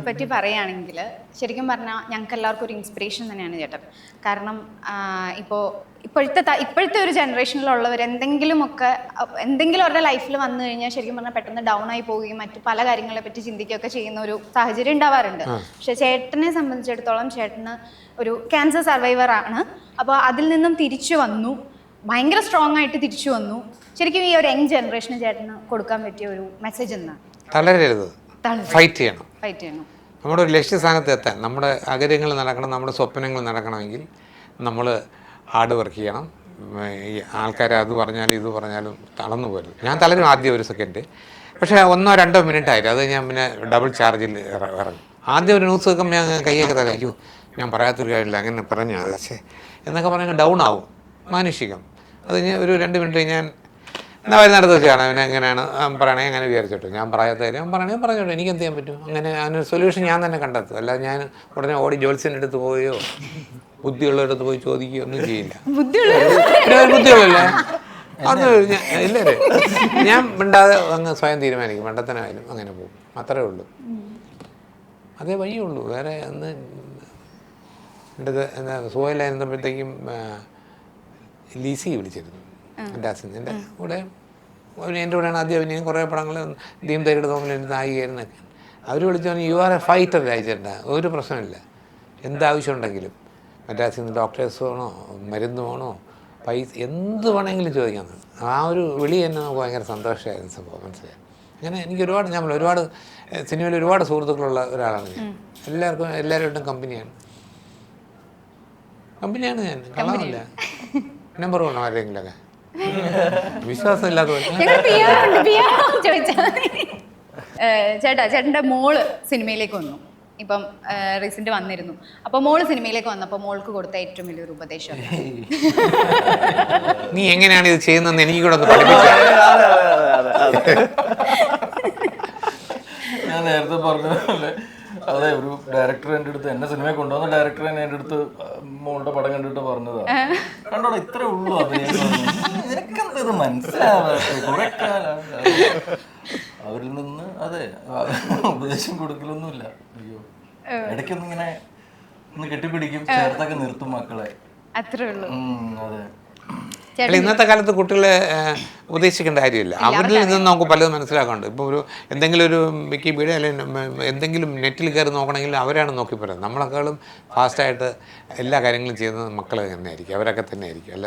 പറ്റി പറയുകയാണെങ്കിൽ ശരിക്കും പറഞ്ഞാൽ ഞങ്ങൾക്ക് എല്ലാവർക്കും ഒരു ഇൻസ്പിറേഷൻ തന്നെയാണ് ചേട്ടൻ. കാരണം ഇപ്പോഴത്തെ ഒരു ജനറേഷനിലുള്ളവർ എന്തെങ്കിലും അവരുടെ ലൈഫിൽ വന്നു കഴിഞ്ഞാൽ ശരിക്കും പറഞ്ഞാൽ പെട്ടെന്ന് ഡൗൺ ആയി പോവുകയും മറ്റു പല കാര്യങ്ങളെ പറ്റി ചിന്തിക്കുകയൊക്കെ ചെയ്യുന്ന ഒരു സാഹചര്യം ഉണ്ടാവാറുണ്ട്. പക്ഷെ ചേട്ടനെ സംബന്ധിച്ചിടത്തോളം ചേട്ടന് ഒരു ക്യാൻസർ സർവൈവർ ആണ്. അപ്പോൾ അതിൽ നിന്നും തിരിച്ചു വന്നു, ഭയങ്കര സ്ട്രോങ് ആയിട്ട് തിരിച്ചു വന്നു. ശരിക്കും ഈ ഒരു യങ് ജനറേഷന് ചേട്ടന് കൊടുക്കാൻ പറ്റിയ ഒരു മെസ്സേജ് എന്താണ്? തളരരുത്, ഫൈറ്റ് ചെയ്യണം. നമ്മുടെ ഒരു ലക്ഷ്യസ്ഥാനത്ത് എത്താൻ, നമ്മുടെ ആഗ്രഹങ്ങൾ നടക്കണം, നമ്മുടെ സ്വപ്നങ്ങൾ നടക്കണമെങ്കിൽ നമ്മൾ ഹാർഡ് വർക്ക് ചെയ്യണം. ഈ ആൾക്കാർ അത് പറഞ്ഞാലും ഇത് പറഞ്ഞാലും തളർന്നു പോരുത്. ഞാൻ തളരും ആദ്യം ഒരു സെക്കൻഡ്, പക്ഷേ 1-2 മിനിറ്റ് ആയിരുന്നു. അത് ഞാൻ പിന്നെ ഡബിൾ ചാർജിൽ ഇറങ്ങും. ആദ്യം ഒരു ന്യൂസ് വെക്കുമ്പോൾ ഞാൻ കൈയൊക്കെ തരാം, അയ്യോ ഞാൻ പറയാത്തൊരു കാര്യമില്ല, അങ്ങനെ പറഞ്ഞു പക്ഷേ എന്നൊക്കെ പറഞ്ഞാൽ ഡൗൺ ആവും, മാനുഷികം. അത് ഞാൻ ഒരു 2 മിനിറ്റ് ഞാൻ എന്നാൽ വരുന്നിടത്ത് വെച്ചാണ് അവനെ എങ്ങനെയാണ് പറയണേ, അങ്ങനെ വിചാരിച്ചോട്ടെ. ഞാൻ പറയാത്ത കാര്യം പറയണേ പറഞ്ഞോട്ടെ, എനിക്ക് എന്ത് ചെയ്യാൻ പറ്റും? അങ്ങനെ അതിനൊരു സൊല്യൂഷൻ ഞാൻ തന്നെ കണ്ടെത്തും. അല്ലാതെ ഞാൻ ഉടനെ ഓടി ജോത്സ്യൻ്റെ അടുത്ത് പോവുകയോ ബുദ്ധിയുള്ളവരടുത്ത് പോയി ചോദിക്കുകയോ ഒന്നും ചെയ്യില്ല. ബുദ്ധിയുള്ളല്ലേ അത് ഇല്ലേ, ഞാൻ മിണ്ടാതെ അങ്ങ് സ്വയം തീരുമാനിക്കും. മണ്ടത്തനായാലും അങ്ങനെ പോകും, അത്രേ ഉള്ളൂ. അതേ വഴിയുള്ളൂ, വേറെ ഒന്ന്. എൻ്റെ എന്താ സുഖമില്ലായിരുന്നപ്പോഴത്തേക്കും ലീസി വിളിച്ചിരുന്നു എൻ്റെ അച്ഛൻ. എൻ്റെ കൂടെ എൻ്റെ കൂടെയാണ് ആദ്യം അഭിനയം. കുറേ പടങ്ങൾ ദീം തൈരുടെ തോന്നിൽ എൻ്റെ നായികയായിരുന്നൊക്കെ. അവർ വിളിച്ചാൽ യു ആർ എ ഫൈറ്റർ അയച്ചിട്ടുണ്ട്, ഒരു പ്രശ്നമില്ല, എന്താവശ്യമുണ്ടെങ്കിലും. മറ്റേ നിന്ന് ഡോക്ടേഴ്സ് വേണോ, മരുന്ന് വേണോ, പൈസ എന്ത് വേണമെങ്കിലും ചോദിക്കാൻ. ആ ഒരു വിളി തന്നെ നമുക്ക് ഭയങ്കര സന്തോഷമായിരുന്നു സംഭവം, മനസ്സിലായി. അങ്ങനെ എനിക്ക് ഒരുപാട് സിനിമയിൽ ഒരുപാട് സുഹൃത്തുക്കളുള്ള ഒരാളാണ് ഞാൻ. എല്ലാവരുമായിട്ടും കമ്പനിയാണ് ഞാൻ, കള്ളമില്ല. നമ്പർ വേണോ ആരെങ്കിലൊക്കെ? വിശ്വാസം ഇല്ലാത്ത ചേട്ടൻ്റെ മോള് സിനിമയിലേക്ക് വന്നു. ഇപ്പം റീസെന്റ് വന്നിരുന്നു. അപ്പോൾ മോള് സിനിമയിലേക്ക് വന്നപ്പോൾ മോൾക്ക് കൊടുത്ത ഏറ്റവും വലിയൊരു ഉപദേശം, നീ എങ്ങനെയാണ് ഇത് ചെയ്യുന്നതെന്ന് എനിക്ക് കൂടെ ഒന്ന് പഠിപ്പിച്ചു. ഞാൻ നേരത്തെ പറഞ്ഞ പോലെ അതെ, ഒരു ഡയറക്ടർ എൻ്റെ അടുത്ത്, എന്നെ സിനിമയെ കൊണ്ടുവന്ന ഡയറക്ടർ തന്നെ എൻ്റെ അടുത്ത് മോളുടെ പടം കണ്ടിട്ട് പറഞ്ഞതാ, കണ്ടോടാ ഇത്രേ ഉള്ളൂ നിനക്കെന്തത് മനസ്സിലാവാതെ കുറെ കാലാണ്. അവരിൽ നിന്ന് അതെ ഉപദേശം കൊടുക്കലൊന്നുമില്ല. അയ്യോ, ഇടയ്ക്കൊന്നും ഇങ്ങനെ ഒന്ന് കെട്ടിപ്പിടിക്കും, ചേർത്തൊക്കെ നിർത്തും മക്കളെ, അത്രേ ഉള്ളൂ. അതെ. ഇന്നത്തെ കാലത്ത് കുട്ടികളെ ഉപദേശിക്കേണ്ട കാര്യമില്ല. അവരിൽ നിന്ന് നമുക്ക് പലതും മനസ്സിലാക്കാനുണ്ട്. ഇപ്പോൾ എന്തെങ്കിലും ഒരു വിക്കിപീഡിയ അല്ലെങ്കിൽ എന്തെങ്കിലും നെറ്റിൽ കയറി നോക്കണമെങ്കിൽ അവരാണ് നോക്കി പറയുന്നത്. നമ്മളെക്കാളും ഫാസ്റ്റായിട്ട് എല്ലാ കാര്യങ്ങളും ചെയ്യുന്നത് മക്കൾ തന്നെ ആയിരിക്കും, അവരൊക്കെ തന്നെ ആയിരിക്കും. അല്ല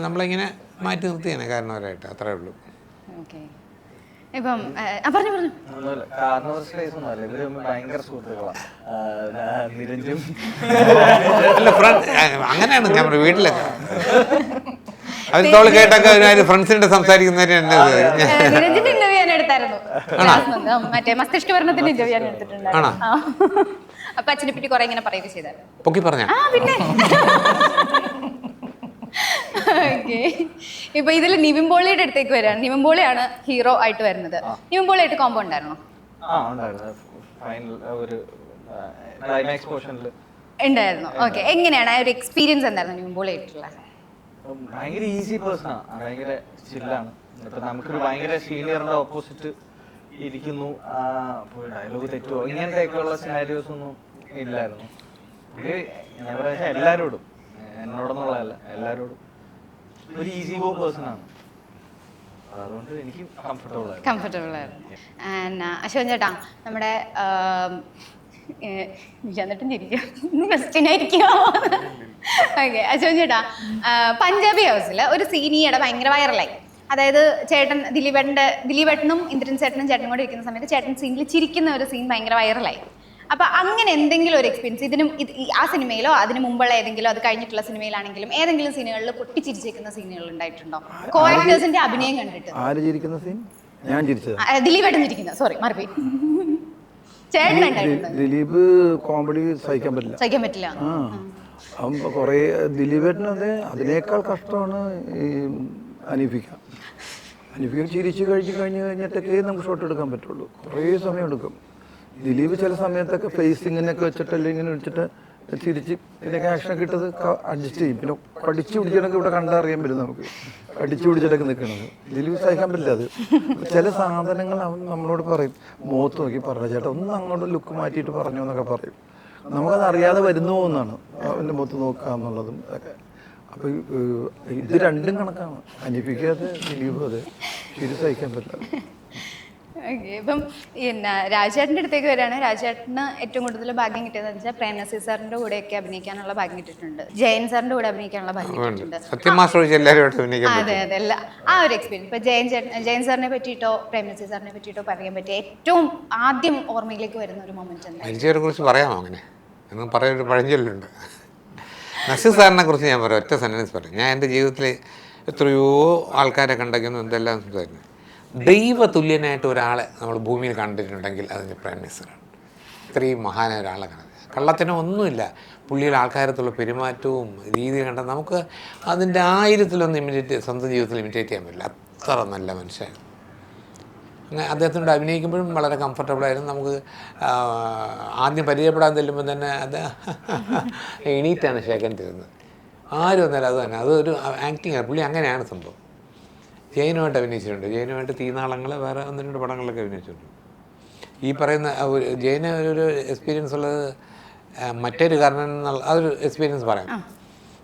നമ്മളിങ്ങനെ മാറ്റി നിർത്തിയാണ് കാരണവരായിട്ട്, അത്രേ ഉള്ളൂ. ഇപ്പം ഭയങ്കര സുഹൃത്തുക്കളാണ് നിരഞ്ജും. അങ്ങനെയാണ് ഞാൻ വീട്ടിലൊക്കെ അവർ തോള് കേട്ടൊക്കെ ഫ്രണ്ട്സിന്റെ സംസാരിക്കുന്നവര് നിരഞ്ജന്റെ ഇന്റർവ്യൂ ഞാൻ എടുത്തായിരുന്നു, മറ്റേ മസ്തിഷ്ക ഭരണത്തിന്റെ ഇന്റർവ്യൂ ഞാൻ എടുത്തിട്ടുണ്ടായിരുന്നു. അപ്പൊ അച്ഛനെ പറ്റി കുറെ ഇങ്ങനെ പറയുക ചെയ്തായിരുന്നു. പൊക്കി പറഞ്ഞ പിന്നെ ഇപ്പൊ ഇതിൽ നിവിൻ പോളിയുടെ അടുത്തേക്ക് വരാണ്. നിവിൻ പോളിയാണ് ഹീറോ ആയിട്ട് വരുന്നത്. നിവിൻ പോളി ആയിട്ട് കോംബോ ഉണ്ടായിരുന്നോ? ഉണ്ടായിരുന്നു. ഓക്കെ, എങ്ങനെയാണ് ആ ഒരു എക്സ്പീരിയൻസ് എന്തായിരുന്നു നിവിൻ പോളി ആയിട്ടുള്ള? ഭയങ്കര ഈസി പേഴ്സൺ ആണ്, ഭയങ്കര ചില്ലാണ്. ഇപ്പൊ നമുക്കൊരു ഭയങ്കര സീനിയറിന്റെ ഓപ്പോസിറ്റ് ഇരിക്കുന്നു, ഡയലോഗ് തെറ്റോ ഇങ്ങനത്തെയൊക്കെയുള്ള സിനാരിയോസ് ഒന്നും ഇല്ലായിരുന്നു. ഞാൻ പറയാ എല്ലാരോടും, എന്നോടൊന്നുള്ളതല്ല, എല്ലാരോടും ഒരു ഈസി ഗോ പേഴ്സൺ ആണ്. അതുകൊണ്ട് എനിക്ക് കംഫർട്ടബിൾ ആയിരുന്നു. അശോകൻ ചേട്ടാ, നമ്മുടെ എന്നിട്ടും ചിരിക്കും, ക്വസ്റ്റ്യൻ ആയിരിക്കുമോ? ഓക്കെ, അശോകൻ ചേട്ടാ, പഞ്ചാബി ഹൗസിൽ ഒരു സീനിയുടെ ഭയങ്കര വൈറലായി. അതായത് ചേട്ടൻ ദിലീപേട്ടനും ഇന്ദ്രൻ ചേട്ടനും കൂടെ ഇരിക്കുന്ന സമയത്ത് ചേട്ടൻ സീനിൽ ചിരിക്കുന്ന ഒരു സീൻ ഭയങ്കര വൈറലായി. അപ്പൊ അങ്ങനെ എന്തെങ്കിലും ഒരു എക്സ്പീരിയൻസ് ആ സിനിമയിലോ അതിന് മുമ്പുള്ള ഏതെങ്കിലും, അത് കഴിഞ്ഞിട്ടുള്ള സിനിമയിലാണെങ്കിലും ഏതെങ്കിലും സീനുകളിൽ പൊട്ടിച്ചിരിച്ചിരിക്കുന്ന സീനുകൾ ഉണ്ടായിട്ടുണ്ടോ? കോ ആക്ടേഴ്സിന്റെ അഭിനയം കണ്ടിട്ട് ദിലീപേട്ടൻ ചിരിക്കുന്ന, സോറി മറുപടി, ചേട്ടനുണ്ടായിട്ടുണ്ട്. ദിലീപ് കോമഡി സഹിക്കാൻ പറ്റില്ല. കൊറേ ദിലീപേട്ടനത് അതിനേക്കാൾ കഷ്ടമാണ് ഈ അനീഫിക്ക ചിരിച്ചു കഴിഞ്ഞിട്ടൊക്കെ നമുക്ക് ഷോട്ട് എടുക്കാൻ പറ്റുള്ളൂ. കുറേ സമയം എടുക്കും. ദിലീപ് ചില സമയത്തൊക്കെ ഫേസിങ്ങിനൊക്കെ വെച്ചിട്ട് അല്ലെങ്കിൽ ഇങ്ങനെ വെച്ചിട്ട് തിരിച്ച് ഇതിനൊക്കെ ആക്ഷനൊക്കെ ഇട്ടത് അഡ്ജസ്റ്റ് ചെയ്യും. പിന്നെ കടിച്ചു പിടിച്ചിട്ടൊക്കെ ഇവിടെ കണ്ടറിയാൻ പറ്റും നമുക്ക്, കടിച്ചു പിടിച്ചിട്ടൊക്കെ നിൽക്കണത് ദിലീപ് സഹിക്കാൻ പറ്റില്ല. അത് ചില സാധനങ്ങൾ അവൻ നമ്മളോട് പറയും, മുഖത്ത് നോക്കി പറഞ്ഞു ചേട്ടാ ഒന്ന് അങ്ങോട്ട് ലുക്ക് മാറ്റിയിട്ട് പറഞ്ഞു എന്നൊക്കെ പറയും. നമുക്കത് അറിയാതെ വരുന്നു എന്നാണ് അവൻ്റെ മുഖത്ത് നോക്കുക എന്നുള്ളതും ഒക്കെ. അപ്പോൾ ഇത് രണ്ടും കണക്കാണ്, അനിപ്പിക്കാതെ ദിലീപ് അത് ശരി സഹിക്കാൻ പറ്റില്ല. ഓക്കെ, ഇപ്പം പിന്നെ രാജേട്ടൻ്റെ അടുത്തേക്ക് വരികയാണ്. രാജേട്ടന് ഏറ്റവും കൂടുതൽ ഭാഗ്യം കിട്ടിയതെന്ന് വെച്ചാൽ പ്രേം നസീർ സാറിൻ്റെ കൂടെയൊക്കെ അഭിനയിക്കാനുള്ള ഭാഗ്യം കിട്ടിയിട്ടുണ്ട്, ജയൻ സാറിൻ്റെ കൂടെ അഭിനയിക്കാനുള്ള ഭാഗ്യം കിട്ടിയിട്ടുണ്ട്. അതെ അതെ, അല്ല ആ ഒരു എക്സ്പീരിയൻസ് ഇപ്പം ജയൻ സാറിനെ പറ്റിയിട്ടോ പ്രേം നസീർ സാറിനെ പറ്റിയിട്ടോ പറയാൻ പറ്റിയ ഏറ്റവും ആദ്യം ഓർമ്മയിലേക്ക് വരുന്ന ഒരു മൊമെന്റ് എന്താ? മരിച്ചവരെ കുറിച്ച് പറയാമോ? അങ്ങനെ എന്ന് പറയാനൊരു പഴഞ്ചൊല്ലുണ്ട്. നസീർ സാറിനെ കുറിച്ച് ഞാൻ പറയാം, ഒറ്റ സെൻറ്റൻസ് പറയും. ഞാൻ എൻ്റെ ജീവിതത്തിൽ എത്രയോ ആൾക്കാരെ കണ്ടെങ്കിലും എന്തെല്ലാം സംസാരിക്കുന്നു. ദൈവതുല്യനായിട്ട് ഒരാളെ നമ്മൾ ഭൂമിയിൽ കണ്ടിട്ടുണ്ടെങ്കിൽ അതിന് പ്രേം നസീറാണ്. ഇത്രയും മഹാനായ ഒരാളെ കണ്ടത്, കള്ളത്തിനോ ഒന്നുമില്ല. പുള്ളിയുടെ ആൾക്കാരത്തുള്ള പെരുമാറ്റവും രീതി കണ്ടാൽ നമുക്ക് അതിൻ്റെ 1000-1 സ്വന്തം ജീവിതത്തിൽ ഇമിറ്റേറ്റ് ചെയ്യാൻ പറ്റില്ല. അത്ര നല്ല മനുഷ്യൻ. അങ്ങനെ അദ്ദേഹത്തിനോട് അഭിനയിക്കുമ്പോഴും വളരെ കംഫർട്ടബിളായിരുന്നു. നമുക്ക് ആദ്യം പരിചയപ്പെടാൻ ചെല്ലുമ്പോൾ തന്നെ അത് എണീറ്റാണ് ഷേക്കൻ തരുന്നത്. ആരും വന്നാലും അത് തന്നെ, അതൊരു ആക്ടിങ്. പുള്ളി അങ്ങനെയാണ് സംഭവം. ജയനുമായിട്ട് അഭിനയിച്ചിട്ടുണ്ട്, ജയനുമായിട്ട് തീനാളങ്ങൾ വേറെ 1-2 പടങ്ങളിലൊക്കെ അഭിനയിച്ചിട്ടുണ്ട്. ഈ പറയുന്ന ജയന് ഒരു എക്സ്പീരിയൻസ് ഉള്ളത് മറ്റൊരു കാരണം എന്നുള്ള അതൊരു എക്സ്പീരിയൻസ് പറയാം.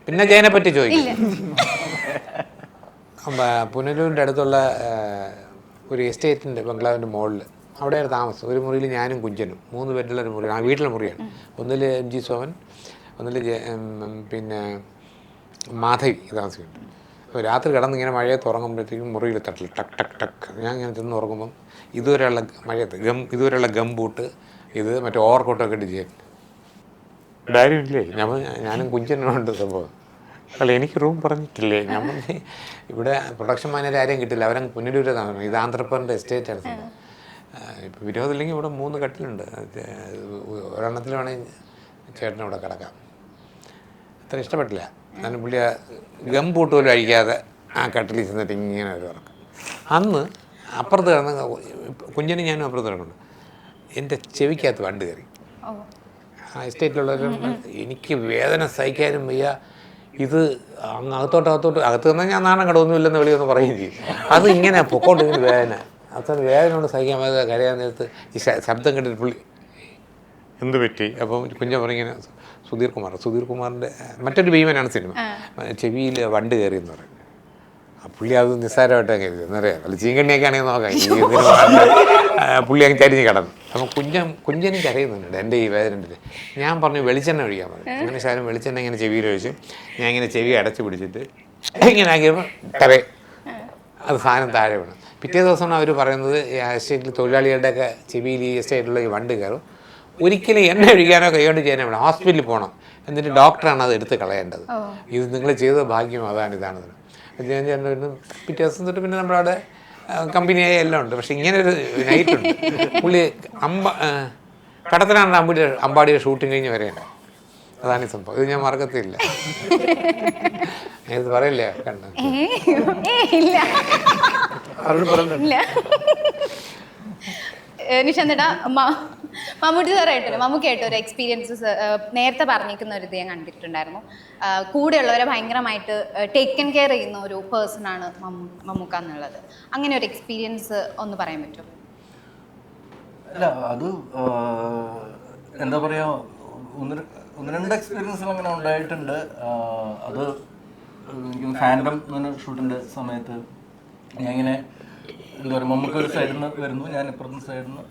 പിന്നെ ജയനെ പറ്റി ചോദിക്കും. പുനലൂരിൻ്റെ അടുത്തുള്ള ഒരു എസ്റ്റേറ്റിൻ്റെ ബംഗ്ലാവിൻ്റെ മുകളിൽ അവിടെയാണ് താമസം. ഒരു മുറിയിൽ ഞാനും കുഞ്ചനും 3 പേരുള്ളൊരു മുറിയാണ്, ആ വീട്ടിലെ മുറിയാണ്. ഒന്നിൽ MG സോമൻ, ഒന്നിൽ പിന്നെ മാധവി താമസിക്കുന്നുണ്ട്. അപ്പോൾ രാത്രി കിടന്ന് ഇങ്ങനെ മഴയത്ത് ഉറങ്ങുമ്പോഴത്തേക്കും മുറിയിൽ തട്ടിൽ ടക്ക് ടക്ക് ടക്ക്. ഞാൻ ഇങ്ങനെ ചെന്ന് ഉറങ്ങുമ്പം ഇതുവരെയുള്ള മഴയത്ത് ഇതുവരെയുള്ള ഗംബൂട്ട്, ഇത് മറ്റേ ഓവർകോട്ടൊക്കെ ഇട്ട് ചെയ്യാൻ ഡാരി ഇല്ലേ. ഞാനും കുഞ്ചനുണ്ട് സംഭവം. അല്ല, എനിക്ക് റൂം പറഞ്ഞിട്ടില്ലേ? ഞാൻ ഇവിടെ പ്രൊഡക്ഷൻ മാനേജർ ആരെയും കിട്ടില്ല, അവരെ പുനലൂര് താമസം. ഇത് ആന്ധ്രപ്പറിൻ്റെ എസ്റ്റേറ്റാണ് സംഭവം. ഇപ്പോൾ വിരോധമില്ലെങ്കിൽ ഇവിടെ 3 കട്ടിലുണ്ട്, ഒരെണ്ണത്തിൽ വേണമെങ്കിൽ ചേട്ടനിവിടെ കിടക്കാം. അത്ര ഇഷ്ടപ്പെട്ടില്ല. ഞാൻ പുള്ളി ഗംബൂട്ട് പോലും അഴിക്കാതെ ആ കട്ടിലിൽ ചെന്നിട്ട് ഇങ്ങനെ ഒരു ഉറക്കം. അന്ന് അപ്പുറത്ത് കിടന്ന് കുഞ്ഞനും ഞാനും അപ്പുറത്ത് കിടക്കുന്നുണ്ട്. എൻ്റെ ചെവിക്കകത്ത് വണ്ട് കയറി. ആ എസ്റ്റേറ്റിലുള്ളവർ എനിക്ക് വേദന സഹിക്കാനും വയ്യ. ഇത് അകത്ത് വന്നാൽ ഞാൻ നാണം കടമൊന്നുമില്ലെന്ന് വെളിയൊന്ന് പറയുകയും ചെയ്യും. അത് ഇങ്ങനെ പൊക്കോണ്ടിങ്ങനെ വേദന, അത്ര വേദന കൊണ്ട് സഹിക്കാൻ പറ്റാതെ കരയാൻ നേരത്ത് ഈ ശബ്ദം കേട്ടിട്ട് പുള്ളി എന്ത് പറ്റി? അപ്പം കുഞ്ഞൻ പറഞ്ഞിങ്ങനെ സുധീർ കുമാറിൻ്റെ മറ്റൊരു ഭീമനാണ് സിനിമ, ചെവിയിൽ വണ്ട് കയറി എന്ന് പറയും. ആ പുള്ളി അത് നിസ്സാരമായിട്ടാണ് കരുതി എന്നറിയാം. അല്ല ചീങ്കണ്ണിയൊക്കെ ആണെങ്കിൽ നോക്കാം, പുള്ളി അങ്ങ് ചരിഞ്ഞ് കിടന്നു. അപ്പം കുഞ്ഞനും കരയുന്നുണ്ട് എൻ്റെ ഈ വേദനയിൽ. ഞാൻ പറഞ്ഞു വെളിച്ചെണ്ണ ഒഴിക്കാൻ പറഞ്ഞു. അങ്ങനെ ശാലം വെളിച്ചെണ്ണ ഇങ്ങനെ ചെവിയിൽ ഒഴിച്ചു. ഞാൻ ഇങ്ങനെ ചെവി അടച്ചു പിടിച്ചിട്ട് ഇങ്ങനെ ആക്കിയപ്പോൾ അത് സാധനം താഴെ വീണു. പിറ്റേ ദിവസമാണ് അവർ പറയുന്നത് ഈ എസ്റ്റേറ്റിൽ തൊഴിലാളികളുടെയൊക്കെ ചെവിയിൽ ഈ എസ്റ്റേറ്റിലുള്ള ഈ വണ്ട് കയറും. ഒരിക്കലും എണ്ണ ഒഴിക്കാനോ കൈകൊണ്ട് ചെയ്യാനോ വേണം, ഹോസ്പിറ്റലിൽ പോകണം, എന്നിട്ട് ഡോക്ടറാണ് അത് എടുത്ത് കളയേണ്ടത്. ഇത് നിങ്ങൾ ചെയ്ത ഭാഗ്യം അതാണ് ഇതാണെന്ന്. ഞാൻ ചേട്ടൻ പിറ്റേ ദിവസം തൊട്ട് പിന്നെ നമ്മളവിടെ കമ്പനിയായി എല്ലാം ഉണ്ട്. പക്ഷെ ഇങ്ങനെ ഒരു നൈറ്റ് ഉണ്ട്. പുള്ളി കടത്തനാണ് അമ്പാടിയുടെ ഷൂട്ടിങ് കഴിഞ്ഞ് വരെയുണ്ട്. അതാണ് ഈ സംഭവം. ഇത് ഞാൻ മറക്കത്തില്ല. ഞാനിത് പറയില്ലേ കണ്ട നിഷാന്തേട്ടാ, മമ്മൂട്ടി സാറായിട്ടല്ലോ, മമ്മൂക്കായിട്ട് ഒരു എക്സ്പീരിയൻസ് നേരത്തെ പറഞ്ഞിരിക്കുന്ന ഒരു ഇത് ഞാൻ കണ്ടിട്ടുണ്ടായിരുന്നു. കൂടെയുള്ളവരെ ഭയങ്കരമായിട്ട് ടേക്കൻ കെയർ ചെയ്യുന്ന ഒരു പേഴ്സണാണ് മമ്മൂക്ക എന്നുള്ളത്. അങ്ങനെ ഒരു എക്സ്പീരിയൻസ് ഒന്ന് പറയാൻ പറ്റുമോ? അല്ല, അത് എന്താ പറയുക, 1-2 എക്സ്പീരിയൻസുകൾ അങ്ങനെ ഉണ്ടായിട്ടുണ്ട്. അത് ഫാൻഡം എന്ന ഷൂട്ടിൻ്റെ സമയത്ത് ഞാൻ ഇങ്ങനെ എന്താ പറയുക, മമ്മൂക്ക ഒരു സൈഡിൽ നിന്ന് വരുന്നു, ഞാൻ ഇപ്പുറത്തെ സൈഡിൽ നിന്ന്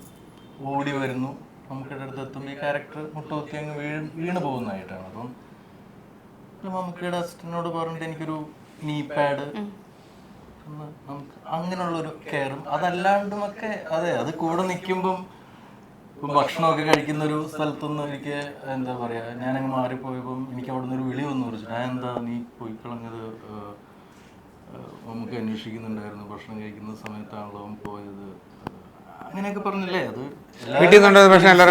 ഓടി വരുന്നു. മമ്മൂക്കയുടെ അടുത്ത് എത്തുമ്പോൾ ഈ ക്യാരക്ടർ മുട്ടുകുത്തി അങ്ങ് വീണ് പോകുന്നതായിട്ടാണ്. അപ്പം മമ്മൂക്കയുടെ അസിസ്റ്റന്റിനോട് പറഞ്ഞിട്ട് എനിക്കൊരു നീ പാഡ്, നമുക്ക് അങ്ങനെയുള്ളൊരു കെയറും അതല്ലാണ്ടുമൊക്കെ. അതെ, അത് കൂടെ നിൽക്കുമ്പം ഇപ്പം ഭക്ഷണമൊക്കെ കഴിക്കുന്ന ഒരു സ്ഥലത്തുനിന്ന് എനിക്ക് എന്താ പറയുക, ഞാനങ്ങ് മാറിപ്പോയപ്പം എനിക്ക് അവിടെ നിന്നൊരു വിളി വന്നു കുറിച്ചു. ഞാൻ എന്താ നീ പോയി കളഞ്ഞത്, നമുക്ക് അന്വേഷിക്കുന്നുണ്ടായിരുന്നു, ഭക്ഷണം കഴിക്കുന്ന സമയത്താണല്ലോ പോയത്, അങ്ങനെയൊക്കെ പറഞ്ഞില്ലേ. അത്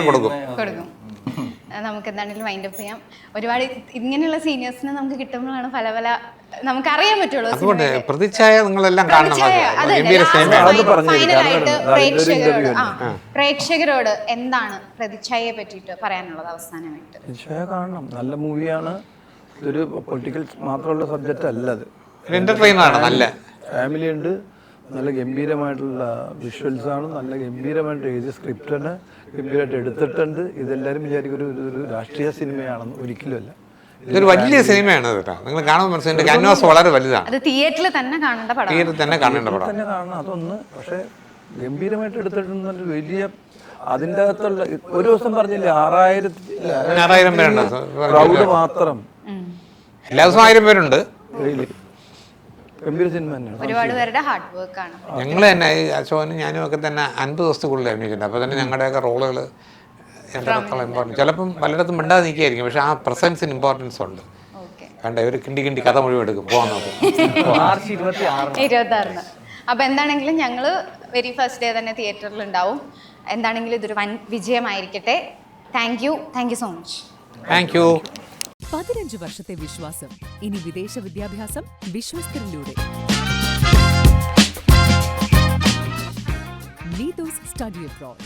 കൊടുക്കും. നമുക്ക് എന്താണെങ്കിലും വൈൻഡ് അപ്പ് ചെയ്യാം. ഒരുപാട് ഇങ്ങനെയുള്ള സീനിയേഴ്സിനെ നമുക്ക് കിട്ടുമ്പോഴാണ് പല പല നമുക്കറിയാൻ പറ്റുള്ളൂ. അതുകൊണ്ട് പ്രതിച്ഛായ നിങ്ങളെല്ലാം കാണണം. അത് ഗംഭീര സിനിമയാണ്. ഫൈനലായിട്ട് പ്രേക്ഷകരോട് എന്താണ് പ്രതിച്ഛായയെ പറ്റിയിട്ട് പറയാനുള്ളത് അവസാനമായിട്ട്? പ്രതിച്ഛായ കാണണം, നല്ല മൂവിയാണ്. ഇതൊരു പൊളിറ്റിക്കൽ മാത്രമുള്ള സബ്ജക്റ്റ് അല്ല, അത് എന്റർടൈനറാണ്. നല്ല ഫാമിലി ഉണ്ട്, നല്ല ഗംഭീരമായിട്ടുള്ള വിഷ്വൽസ് ആണ്, നല്ല ഗംഭീരമായിട്ട് എഴുതിയ സ്ക്രിപ്റ്റാണ്, ഗംഭീരമായിട്ട് എടുത്തിട്ടുണ്ട്. ഇതെല്ലാവരും വിചാരിക്കും ഒരു രാഷ്ട്രീയ സിനിമയാണെന്ന്, ഒരിക്കലുമല്ല. ഇതൊരു വലിയ സിനിമയാണ് കേട്ടോ. നിങ്ങൾ കാണുമ്പോൾ മനസ്സിലായി ക്യാൻവാസ് വളരെ വലുതാണ്. അത് തിയേറ്ററിൽ തന്നെ കാണേണ്ട പടം. തിയേറ്ററിൽ തന്നെ കാണേണ്ട പടം തന്നെ കാണണം, അതൊന്ന്. പക്ഷെ ഗംഭീരമായിട്ട് എടുത്തിട്ടുണ്ടെന്നൊരു വലിയ അതിൻ്റെ അകത്തുള്ള ഒരു ദിവസം പറഞ്ഞില്ലേ 6000 പേരുണ്ട് ക്രൗഡ് മാത്രം. എല്ലാ ദിവസവും 1000 പേരുണ്ട്. ഗംഭീര സിനിമ തന്നെയാണ്. ഒരുപാട് പേരുടെ ഹാർഡ് വർക്ക് ആണ്. ഞങ്ങൾ തന്നെ ഈ അശോകനും ഞാനും ഒക്കെ തന്നെ 50 ദിവസത്തിൽ അഭിനയിച്ചിട്ടുണ്ട്. അപ്പോൾ തന്നെ ഞങ്ങളുടെയൊക്കെ റോളുകൾ എത്രത്തോളം ഇമ്പോർട്ടൻറ്റ്. ചിലപ്പം പലയിടത്തും മിണ്ടാതെ നിൽക്കുകയായിരിക്കും, പക്ഷെ ആ പ്രസൻസിന് ഇമ്പോർട്ടൻസ് ഉണ്ട്. വേണ്ട ഒരു കിണ്ടി കഥ മുഴുവൻ എടുക്കും. പോകാൻ നോക്കും. മാർച്ച് 26 അപ്പോൾ എന്താണെങ്കിലും ഞങ്ങൾ വെരി ഫസ്റ്റ് ഡേ തന്നെ തിയേറ്ററിൽ ഉണ്ടാവും. എന്താണെങ്കിലും ഇതൊരു വൻ വിജയമായിരിക്കട്ടെ. Thank you so much. Thank you. 15 വർഷത്തെ വിശ്വാസം. ഇനി വിദേശ വിദ്യാഭ്യാസം വിശ്വസ്തരിലൂടെ. Neethu's study abroad.